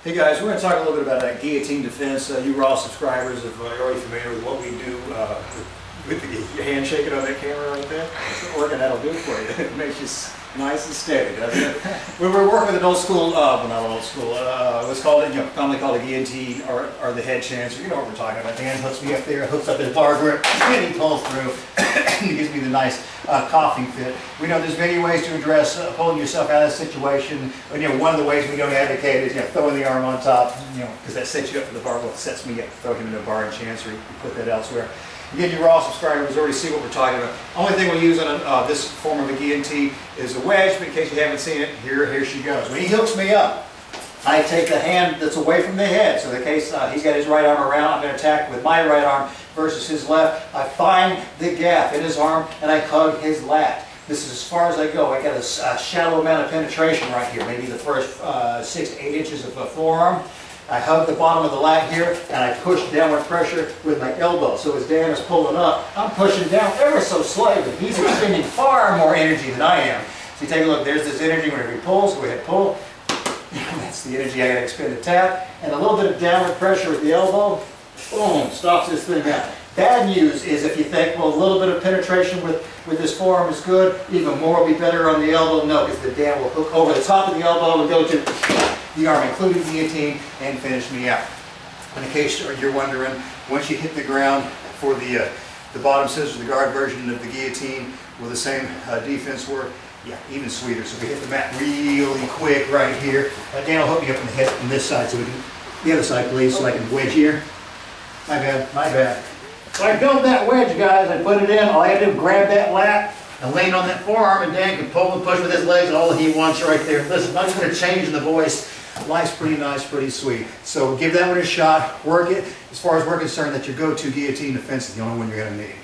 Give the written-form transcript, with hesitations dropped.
Hey guys, we're going to talk a little bit about that Guillotine Defense. You Raw subscribers are already familiar with what we do with your hand shaking on that camera right there. It's working, that'll do it for you. It makes you nice and steady, doesn't it? We're working with an old school, well not old school, what's called, commonly called a guillotine or the head chancer. You know what we're talking about. Dan hooks me up there, hooks up his bar grip, and he pulls through. And he gives me the nice coughing fit. We know there's many ways to address pulling yourself out of that situation. One of the ways we don't advocate is throwing the arm on top, because that sets you up for the bar. Well, it sets me up. Throw him in a bar and chancery. We put that elsewhere. Again, you Raw subscribers already see what we're talking about. Only thing we use on this form of a guillotine is a wedge, but in case you haven't seen it, here she goes. When he hooks me up, I take the hand that's away from the head. So in case he's got his right arm around, I'm going to attack with my right arm versus his left. I find the gap in his arm and I hug his lat. This is as far as I go. I got a shallow amount of penetration right here, maybe the first 6 to 8 inches of a forearm. I hug the bottom of the lat here and I push downward pressure with my elbow. So as Dan is pulling up, I'm pushing down ever so slightly. He's expending far more energy than I am. So you take a look, there's this energy whenever he pulls. Go ahead, pull. That's the energy I got to expend to tap. And a little bit of downward pressure with the elbow, boom, stops this thing out. Bad news is if you think, well, a little bit of penetration with this forearm is good, even more will be better on the elbow. No, because the Dan will hook over the top of the elbow and go to the arm, including guillotine, and finish me out. In case you're wondering, once you hit the ground for the bottom scissors, the guard version of the guillotine, will the same defense work? Yeah, even sweeter. So we hit the mat really quick right here. Dan will hook me up in the head on this side, so we can, the other side please, so I can wedge here. My bad. So I build that wedge, guys, I put it in, all I have to do is grab that lat and lean on that forearm, and Dan can pull and push with his legs all he wants right there. Listen, I'm just going to change the voice. Life's pretty nice, pretty sweet. So give that one a shot, work it. As far as we're concerned, that's your go-to guillotine defense is the only one you're going to need.